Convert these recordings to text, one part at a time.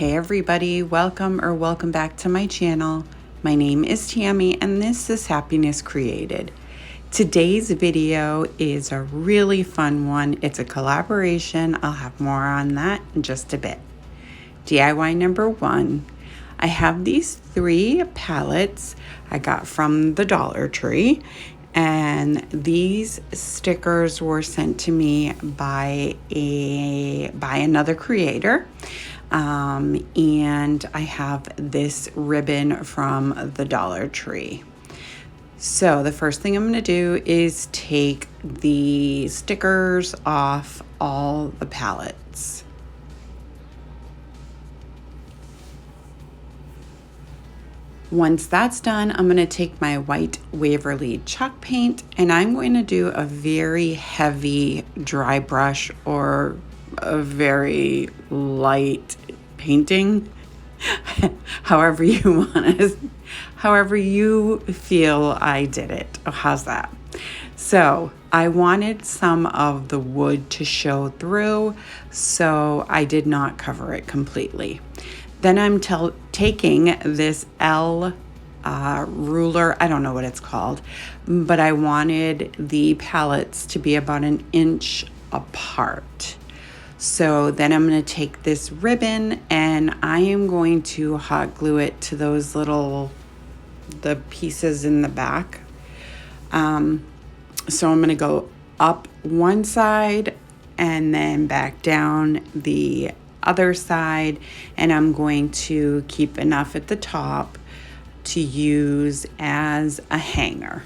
Hey everybody, welcome back to my channel. My name is Tammy and this is Happiness Created. Today's video is a really fun one. It's a collaboration. I'll have more on that in just a bit. DIY number 1. I have these 3 palettes I got from the Dollar Tree, and these stickers were sent to me by another creator. And I have this ribbon from the Dollar Tree. So the first thing I'm going to do is take the stickers off all the palettes. Once that's done, I'm going to take my white Waverly chalk paint and I'm going to do a very heavy dry brush or a very light painting, however you feel I did it. Oh, how's that? So I wanted some of the wood to show through, so I did not cover it completely. Then I'm taking this L ruler, I don't know what it's called, but I wanted the palettes to be about 1 inch apart. So then I'm going to take this ribbon and I am going to hot glue it to those the pieces in the back. So I'm going to go up one side and then back down the other side, and I'm going to keep enough at the top to use as a hanger.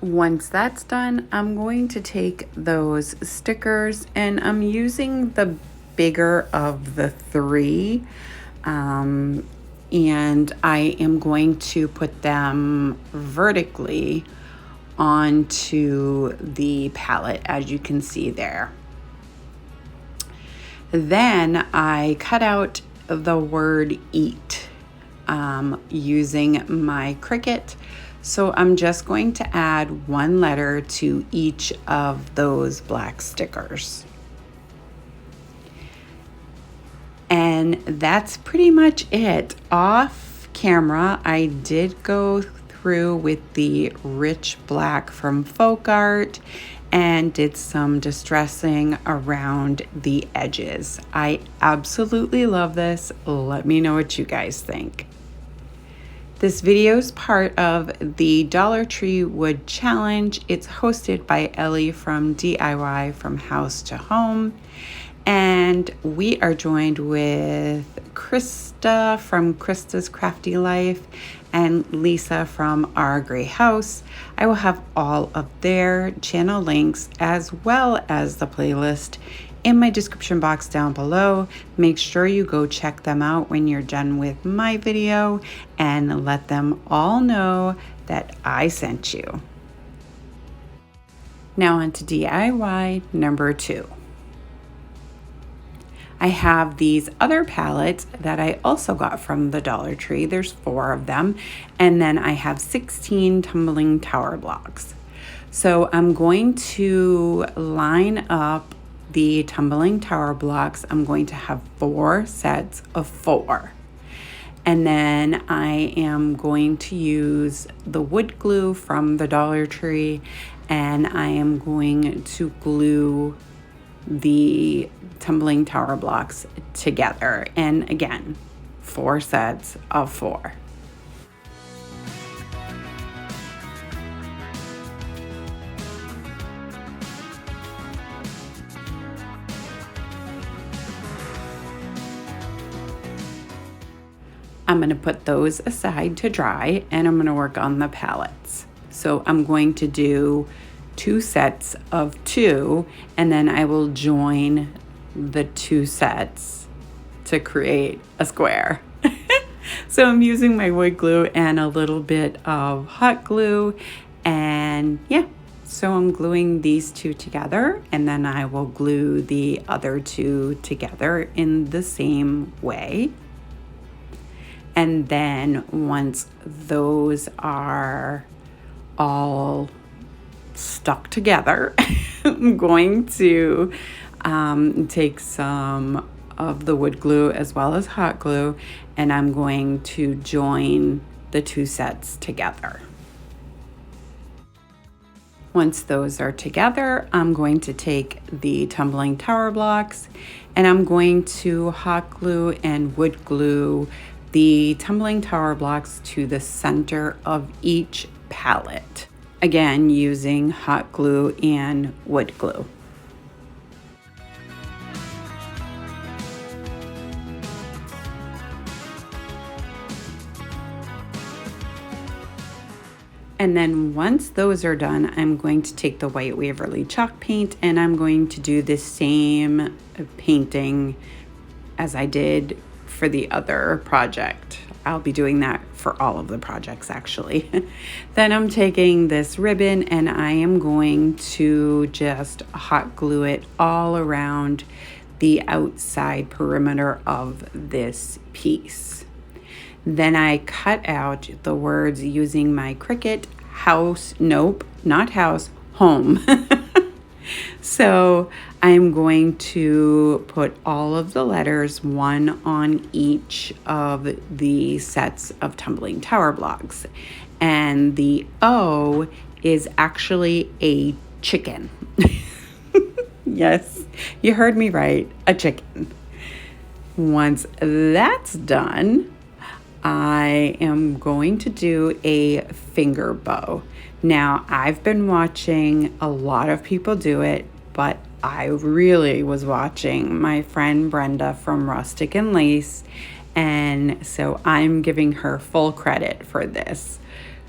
Once that's done, I'm going to take those stickers and I'm using the bigger of the 3, and I am going to put them vertically onto the palette, as you can see there. Then I cut out the word eat using my Cricut. So I'm just going to add 1 letter to each of those black stickers. And that's pretty much it. Off camera, I did go through with the rich black from Folk Art and did some distressing around the edges. I absolutely love this. Let me know what you guys think. This video is part of the Dollar Tree Wood Challenge. It's hosted by Ellie from DIY From House to Home. And we are joined with Krista from Krista's Crafty Life and Lisa from Our Gray House. I will have all of their channel links as well as the playlist in my description box down below. Make sure you go check them out when you're done with my video and let them all know that I sent you. Now on to DIY number 2. I have these other palettes that I also got from the Dollar Tree. There's 4 of them. And then I have 16 tumbling tower blocks. So I'm going to line up the tumbling tower blocks. I'm going to have 4 sets of 4. And then I am going to use the wood glue from the Dollar Tree, and I am going to glue the tumbling tower blocks together. And again, 4 sets of 4. I'm going to put those aside to dry and I'm going to work on the palettes. So I'm going to do 2 sets of 2 and then I will join the 2 sets to create a square. So I'm using my wood glue and a little bit of hot glue, and yeah, so I'm gluing these 2 together and then I will glue the other 2 together in the same way. And then once those are all stuck together, I'm going to take some of the wood glue as well as hot glue, and I'm going to join the two sets together. Once those are together, I'm going to take the tumbling tower blocks and I'm going to hot glue and wood glue the tumbling tower blocks to the center of each palette. Again, using hot glue and wood glue. And then once those are done, I'm going to take the white Waverly chalk paint and I'm going to do the same painting as I did for the other project. I'll be doing that for all of the projects actually. Then I'm taking this ribbon and I am going to just hot glue it all around the outside perimeter of this piece. Then I cut out the words using my Cricut house, nope, not house, home. So I'm going to put all of the letters, one on each of the sets of tumbling tower blocks. And the O is actually a chicken. Yes, you heard me right, a chicken. Once that's done, I am going to do a finger bow. Now, I've been watching a lot of people do it, but I really was watching my friend Brenda from Rustic and Lace, and so I'm giving her full credit for this.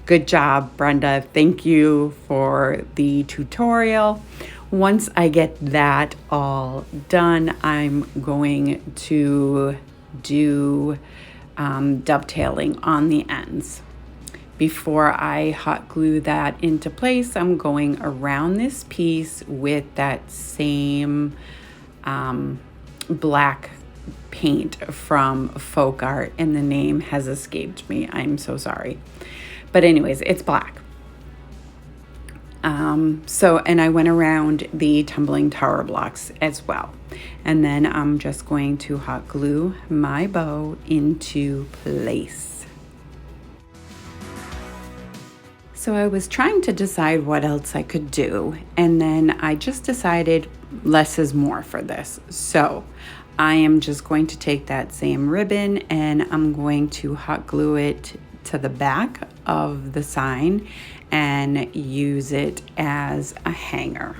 Good job, Brenda. Thank you for the tutorial. Once I get that all done, I'm going to do dovetailing on the ends. Before I hot glue that into place, I'm going around this piece with that same black paint from Folk Art, and the name has escaped me. I'm so sorry. But anyways, it's black. And I went around the tumbling tower blocks as well. And then I'm just going to hot glue my bow into place. So I was trying to decide what else I could do, and then I just decided less is more for this. So I am just going to take that same ribbon and I'm going to hot glue it to the back of the sign and use it as a hanger.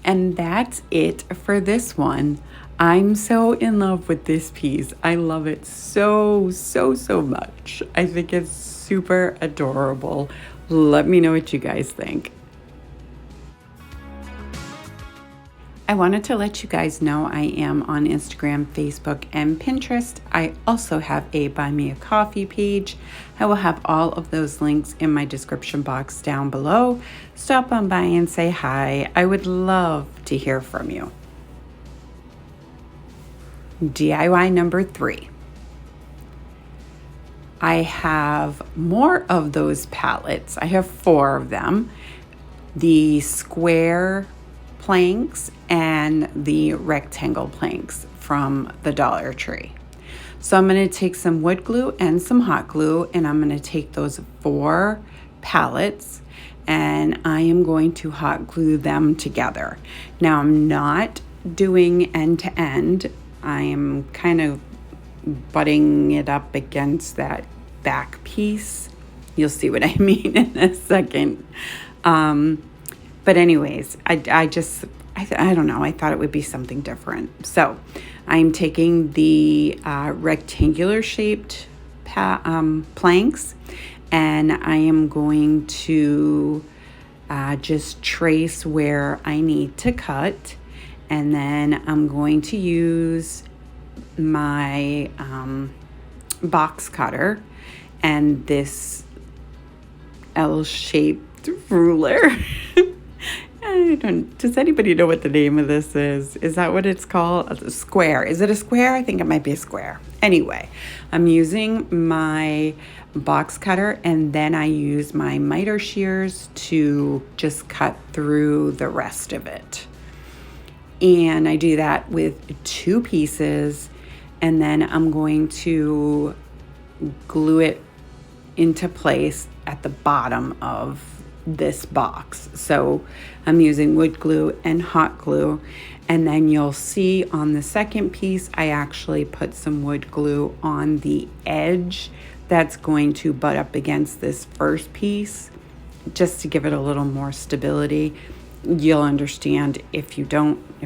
And that's it for this one. I'm so in love with this piece. I love it so much. I think it's super adorable. Let me know what you guys think. I wanted to let you guys know I am on Instagram, Facebook, and Pinterest. I also have a Buy Me a Coffee page. I will have all of those links in my description box down below. Stop on by and say hi. I would love to hear from you. DIY number 3. I have more of those palettes. I have 4 of them. The square planks and the rectangle planks from the Dollar Tree. So I'm going to take some wood glue and some hot glue, and I'm going to take those 4 palettes and I am going to hot glue them together. Now I'm not doing end to end. I am kind of butting it up against that back piece. You'll see what I mean in a second. But anyways, I don't know. I thought it would be something different. So I'm taking the rectangular shaped planks, and I am going to just trace where I need to cut, and then I'm going to use my box cutter and this L-shaped ruler. Does anybody know what the name of this is? Is that what it's called? A square. Is it a square? I think it might be a square. Anyway, I'm using my box cutter, and then I use my miter shears to just cut through the rest of it. And I do that with 2 pieces, and then I'm going to glue it into place at the bottom of this box. So I'm using wood glue and hot glue, and then you'll see on the second piece I actually put some wood glue on the edge that's going to butt up against this first piece, just to give it a little more stability. You'll understand if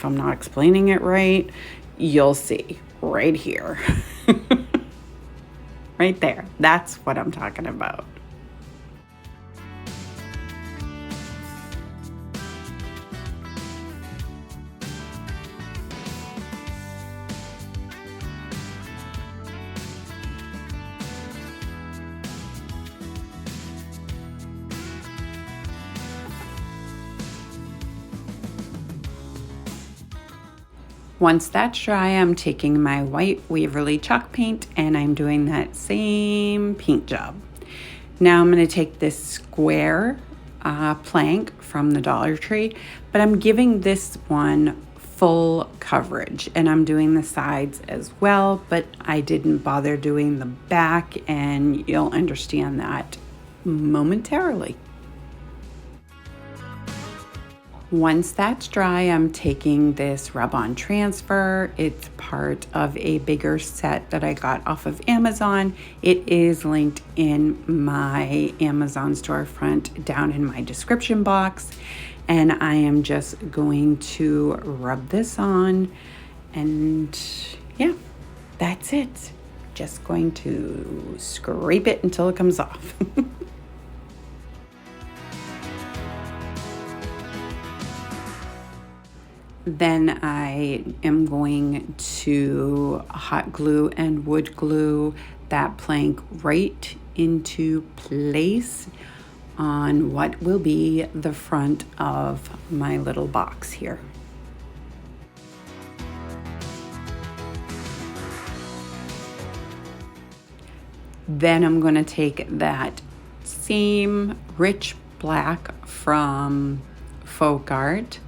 I'm not explaining it right. You'll see right here. Right there. That's what I'm talking about. Once that's dry, I'm taking my white Waverly chalk paint and I'm doing that same paint job. Now I'm going to take this square plank from the Dollar Tree, but I'm giving this one full coverage, and I'm doing the sides as well, but I didn't bother doing the back, and you'll understand that momentarily. Once that's dry, I'm taking this rub-on transfer. It's part of a bigger set that I got off of Amazon. It is linked in my Amazon storefront down in my description box. And I am just going to rub this on, and yeah, that's it. Just going to scrape it until it comes off. Then I am going to hot glue and wood glue that plank right into place on what will be the front of my little box here. Then I'm going to take that same rich black from Folk Art,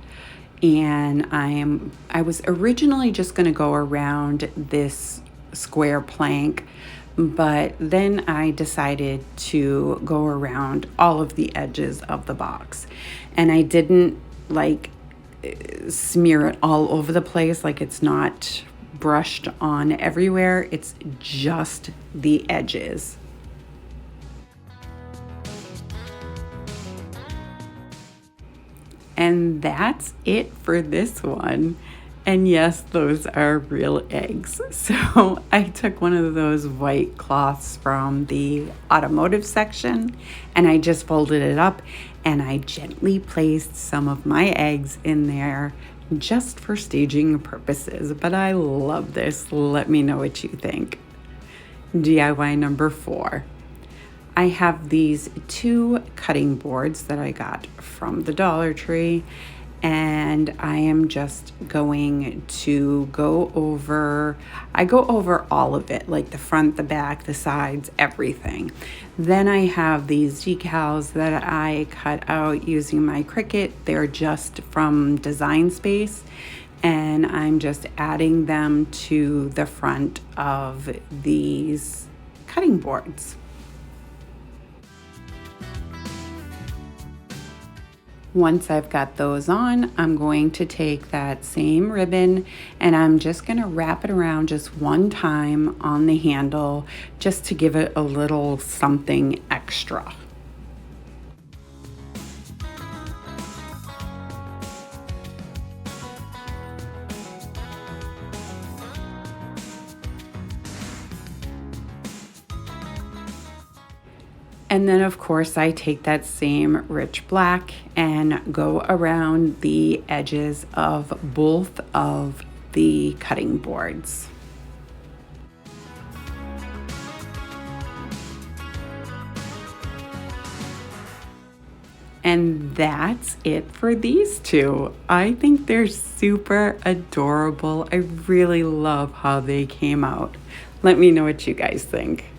and I was originally just going to go around this square plank, but then I decided to go around all of the edges of the box, and I didn't smear it all over the place. Like, it's not brushed on everywhere, it's just the edges. And that's it for this one. And yes, those are real eggs. So I took one of those white cloths from the automotive section, and I just folded it up, and I gently placed some of my eggs in there just for staging purposes. But I love this. Let me know what you think. DIY number 4. I have these 2 cutting boards that I got from the Dollar Tree, and I am just going to go over all of it, like the front, the back, the sides, everything. Then I have these decals that I cut out using my Cricut. They're just from Design Space, and I'm just adding them to the front of these cutting boards. Once I've got those on, I'm going to take that same ribbon and I'm just going to wrap it around just one time on the handle, just to give it a little something extra. And then of course I take that same rich black and go around the edges of both of the cutting boards. And that's it for these two. I think they're super adorable. I really love how they came out. Let me know what you guys think.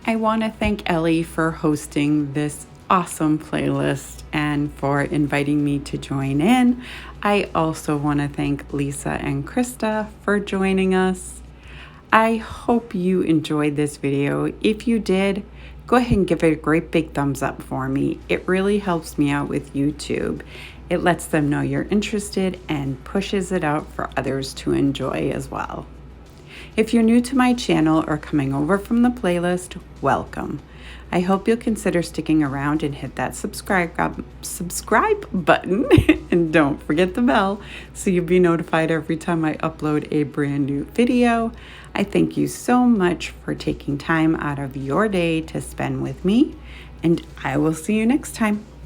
I want to thank Ellie for hosting this awesome playlist and for inviting me to join in. I also want to thank Lisa and Krista for joining us. I hope you enjoyed this video. If you did, go ahead and give it a great big thumbs up for me. It really helps me out with YouTube. It lets them know you're interested and pushes it out for others to enjoy as well. If you're new to my channel or coming over from the playlist, welcome. I hope you'll consider sticking around and hit that subscribe button and don't forget the bell so you'll be notified every time I upload a brand new video. I thank you so much for taking time out of your day to spend with me, and I will see you next time.